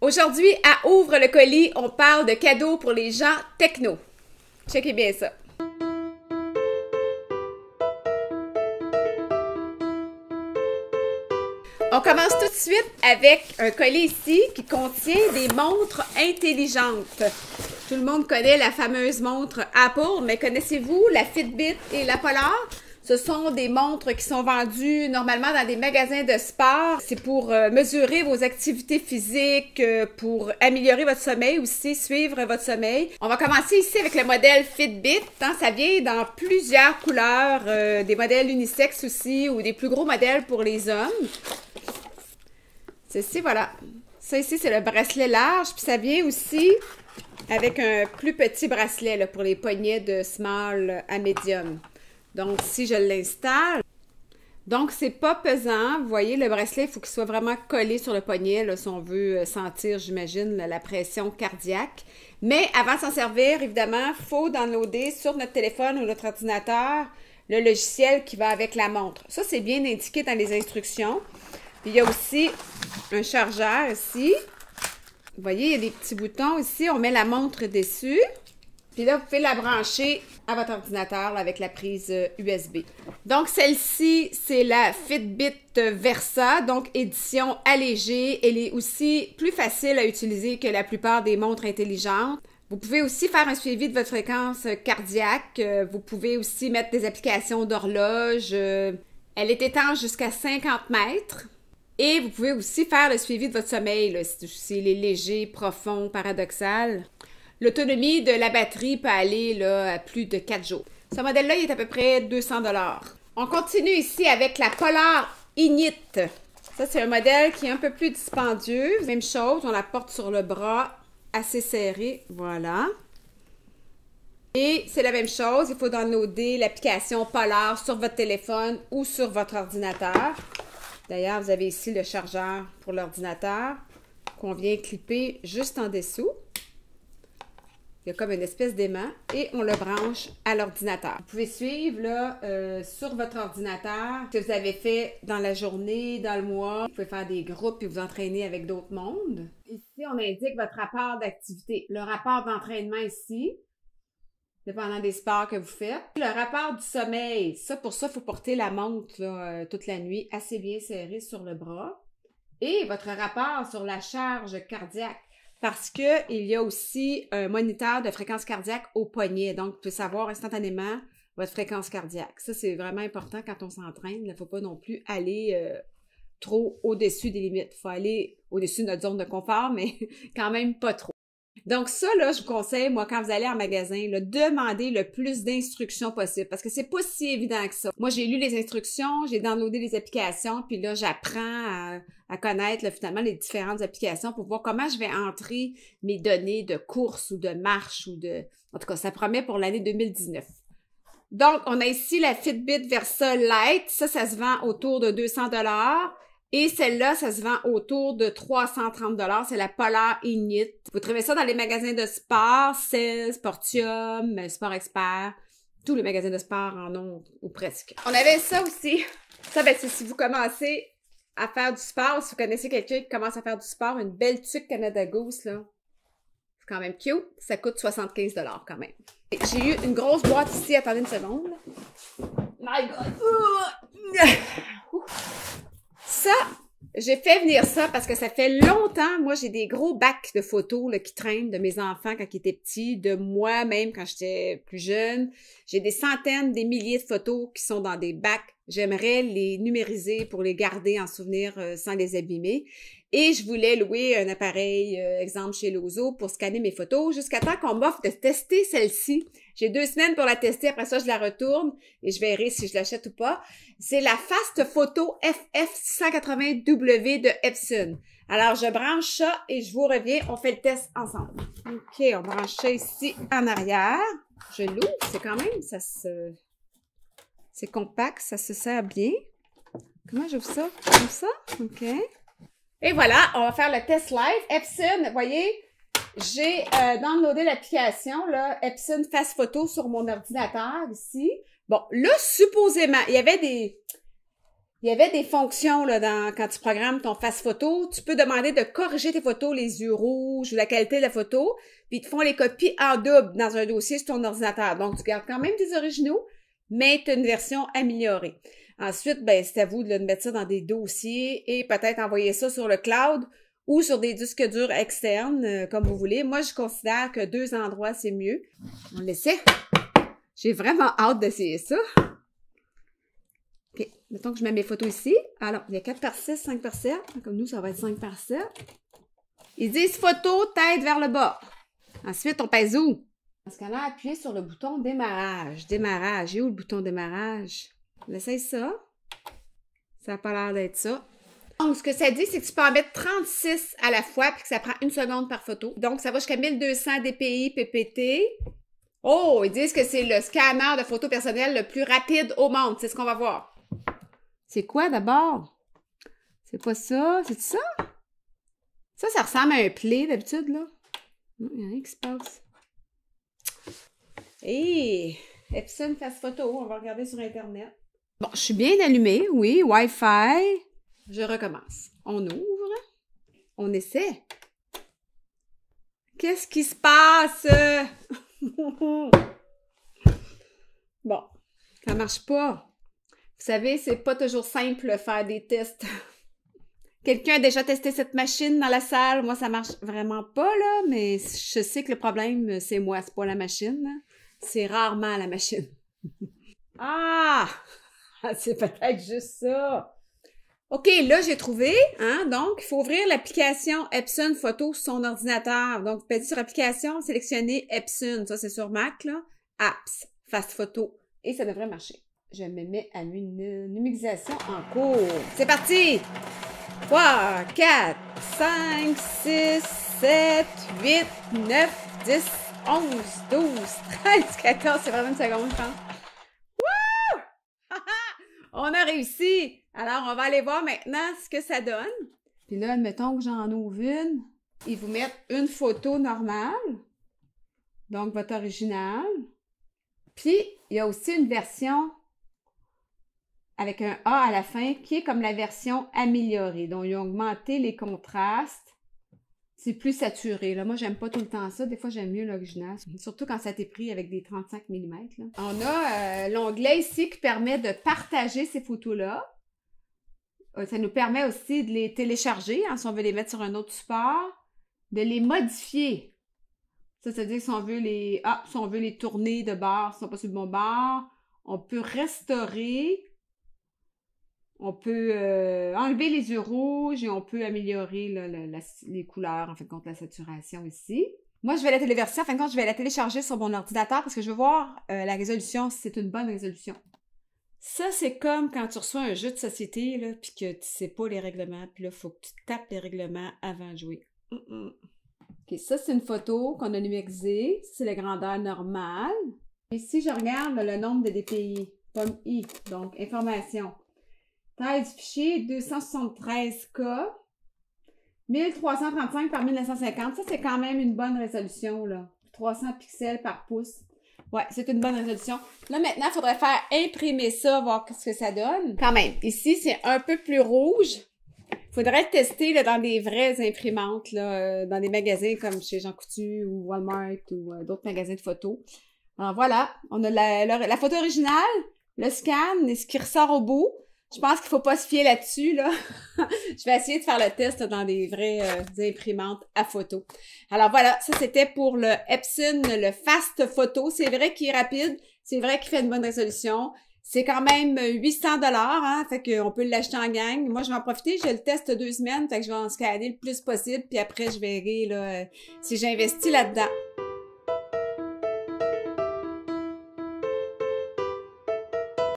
Aujourd'hui, à Ouvre le colis, on parle de cadeaux pour les gens techno. Checkez bien ça. On commence tout de suite avec un colis ici qui contient des montres intelligentes. Tout le monde connaît la fameuse montre Apple, mais connaissez-vous la Fitbit et la Polar? Ce sont des montres qui sont vendues normalement dans des magasins de sport. C'est pour mesurer vos activités physiques, pour améliorer votre sommeil aussi, suivre votre sommeil. On va commencer ici avec le modèle Fitbit. Ça vient dans plusieurs couleurs, des modèles unisexes aussi ou des plus gros modèles pour les hommes. Ceci, voilà. Ça ici, c'est le bracelet large. Puis ça vient aussi avec un plus petit bracelet là, pour les poignets de small à medium. Donc, si je l'installe, donc c'est pas pesant. Vous voyez, le bracelet, il faut qu'il soit vraiment collé sur le poignet, là, si on veut sentir, j'imagine, la pression cardiaque. Mais avant de s'en servir, évidemment, il faut downloader sur notre téléphone ou notre ordinateur le logiciel qui va avec la montre. Ça, c'est bien indiqué dans les instructions. Puis, il y a aussi un chargeur ici. Vous voyez, il y a des petits boutons ici. On met la montre dessus. Puis là, vous pouvez la brancher à votre ordinateur là, avec la prise USB. Donc, celle-ci, c'est la Fitbit Versa, donc édition allégée. Elle est aussi plus facile à utiliser que la plupart des montres intelligentes. Vous pouvez aussi faire un suivi de votre fréquence cardiaque. Vous pouvez aussi mettre des applications d'horloge. Elle est étanche jusqu'à 50 mètres. Et vous pouvez aussi faire le suivi de votre sommeil, là, s'il est léger, profond, paradoxal. L'autonomie de la batterie peut aller là, à plus de 4 jours. Ce modèle-là, il est à peu près 200 $. On continue ici avec la Polar Init. Ça, c'est un modèle qui est un peu plus dispendieux. Même chose, on la porte sur le bras, assez serré. Voilà. Et c'est la même chose, il faut downloader l'application Polar sur votre téléphone ou sur votre ordinateur. D'ailleurs, vous avez ici le chargeur pour l'ordinateur qu'on vient clipper juste en dessous. Il y a comme une espèce d'aimant et on le branche à l'ordinateur. Vous pouvez suivre là, sur votre ordinateur ce que vous avez fait dans la journée, dans le mois. Vous pouvez faire des groupes et vous entraîner avec d'autres mondes. Ici, on indique votre rapport d'activité. Le rapport d'entraînement ici, dépendant des sports que vous faites. Le rapport du sommeil, ça pour ça, il faut porter la montre là, toute la nuit, assez bien serrée sur le bras. Et votre rapport sur la charge cardiaque. Parce qu'il y a aussi un moniteur de fréquence cardiaque au poignet. Donc, vous pouvez savoir instantanément votre fréquence cardiaque. Ça, c'est vraiment important quand on s'entraîne. Il ne faut pas non plus aller trop au-dessus des limites. Il faut aller au-dessus de notre zone de confort, mais quand même pas trop. Donc ça, là, je vous conseille, moi, quand vous allez en magasin, là, demandez le plus d'instructions possible parce que c'est pas si évident que ça. Moi, j'ai lu les instructions, j'ai downloadé les applications, puis là, j'apprends à connaître là, finalement les différentes applications pour voir comment je vais entrer mes données de course ou de marche ou de... En tout cas, ça promet pour l'année 2019. Donc, on a ici la Fitbit Versa Lite. Ça se vend autour de 200 $. Et celle-là, ça se vend autour de 330 $. C'est la Polar Init. Vous trouvez ça dans les magasins de sport, Cell, Sportium, Sport Expert. Tous les magasins de sport en ont, ou presque. On avait ça aussi. Ça, ben, c'est si vous commencez à faire du sport, si vous connaissez quelqu'un qui commence à faire du sport, une belle tuque Canada Goose, là. C'est quand même cute. Ça coûte 75 $ quand même. J'ai eu une grosse boîte ici. Attendez une seconde. My God! Ça, j'ai fait venir ça parce que ça fait longtemps, moi, j'ai des gros bacs de photos là, qui traînent de mes enfants quand ils étaient petits, de moi-même quand j'étais plus jeune. J'ai des centaines, des milliers de photos qui sont dans des bacs. J'aimerais les numériser pour les garder en souvenir sans les abîmer. Et je voulais louer un appareil, exemple chez Lozo, pour scanner mes photos jusqu'à temps qu'on m'offre de tester celle-ci. J'ai 2 semaines pour la tester, après ça, je la retourne et je verrai si je l'achète ou pas. C'est la Fast Photo FF680W de Epson. Alors, je branche ça et je vous reviens. On fait le test ensemble. OK, on branche ça ici en arrière. Je l'ouvre, c'est quand même, c'est compact, ça se sert bien. Comment j'ouvre ça? Comme ça? OK. Et voilà, on va faire le test live. Epson, vous voyez, j'ai downloadé l'application, là, Epson Fast Photo sur mon ordinateur ici. Bon, là, supposément, il y avait Il y avait des fonctions là, quand tu programmes ton face photo. Tu peux demander de corriger tes photos, les yeux rouges ou la qualité de la photo, puis ils te font les copies en double dans un dossier sur ton ordinateur. Donc, tu gardes quand même tes originaux, mais tu as une version améliorée. Ensuite, ben, c'est à vous de mettre ça dans des dossiers et peut-être envoyer ça sur le cloud ou sur des disques durs externes, comme vous voulez. Moi, je considère que 2 endroits, c'est mieux. On l'essaie. J'ai vraiment hâte d'essayer ça. OK. Mettons que je mets mes photos ici. Alors, il y a 4 par 6, 5 par 7. Comme nous, ça va être 5 par 7. Ils disent photo, tête vers le bas. Ensuite, on pèse où? Dans ce cas-là, appuyez sur le bouton démarrage. Démarrage. Il est où le bouton démarrage? On essaye ça. Ça n'a pas l'air d'être ça. Donc, ce que ça dit, c'est que tu peux en mettre 36 à la fois puis que ça prend 1 seconde par photo. Donc, ça va jusqu'à 1200 dpi ppt. Oh, ils disent que c'est le scanner de photos personnelles le plus rapide au monde. C'est ce qu'on va voir. C'est quoi d'abord? C'est pas ça? C'est ça? Ça ressemble à un play d'habitude, là. Non, il n'y a rien qui se passe. Hé! Epson Face Photo, on va regarder sur Internet. Bon, je suis bien allumée, oui, Wi-Fi. Je recommence. On ouvre. On essaie. Qu'est-ce qui se passe? Bon, ça marche pas. Vous savez, c'est pas toujours simple faire des tests. Quelqu'un a déjà testé cette machine dans la salle? Moi, ça marche vraiment pas, là, mais je sais que le problème, c'est moi, c'est pas la machine. C'est rarement la machine. Ah! C'est peut-être juste ça. OK, là, j'ai trouvé, hein, donc, il faut ouvrir l'application Epson Photo sur son ordinateur. Donc, vous pouvez sur Application, sélectionner Epson. Ça, c'est sur Mac, là. Apps, Fast Photo. Et ça devrait marcher. Je me mets à numérisation en cours. C'est parti! 3, 4, 5, 6, 7, 8, 9, 10, 11, 12, 13, 14. C'est vraiment une seconde, je pense. Wouh! On a réussi! Alors, on va aller voir maintenant ce que ça donne. Puis là, admettons que j'en ouvre une. Ils vous mettent une photo normale. Donc, votre original. Puis, il y a aussi une version avec un A à la fin qui est comme la version améliorée. Donc, ils ont augmenté les contrastes. C'est plus saturé. Là, moi, j'aime pas tout le temps ça. Des fois, j'aime mieux l'original. Surtout quand ça a été pris avec des 35 mm. Là. On a l'onglet ici qui permet de partager ces photos-là. Ça nous permet aussi de les télécharger, hein, si on veut les mettre sur un autre support, de les modifier. Ça veut dire que si on veut les tourner de bord, si ils sont pas sur le bon bord, on peut restaurer, on peut enlever les yeux rouges et on peut améliorer là, les couleurs, en fait, contre la saturation ici. Moi, je vais la téléverser, en fin de compte, je vais la télécharger sur mon ordinateur parce que je veux voir la résolution, si c'est une bonne résolution. Ça, c'est comme quand tu reçois un jeu de société, là, puis que tu sais pas les règlements, puis là, il faut que tu tapes les règlements avant de jouer. OK, ça, c'est une photo qu'on a numérisée. C'est la grandeur normale. Ici, je regarde le nombre de DPI, pomme I, donc information. Taille du fichier, 273K, 1335 par 1950. Ça, c'est quand même une bonne résolution, là. 300 pixels par pouce. Ouais, c'est une bonne résolution. Là, maintenant, il faudrait faire imprimer ça, voir ce que ça donne. Quand même, ici, c'est un peu plus rouge. Il faudrait le tester là, dans des vraies imprimantes, là, dans des magasins comme chez Jean Coutu ou Walmart ou d'autres magasins de photos. Alors voilà, on a la photo originale, le scan et ce qui ressort au bout. Je pense qu'il faut pas se fier là-dessus, là. Je vais essayer de faire le test dans des vraies imprimantes à photo. Alors voilà, ça c'était pour le Epson, le Fast Photo. C'est vrai qu'il est rapide, c'est vrai qu'il fait une bonne résolution. C'est quand même 800 $, hein, fait qu'on peut l'acheter en gang. Moi, je vais en profiter, je le teste 2 semaines, fait que je vais en scanner le plus possible, puis après, je verrai là, si j'investis là-dedans.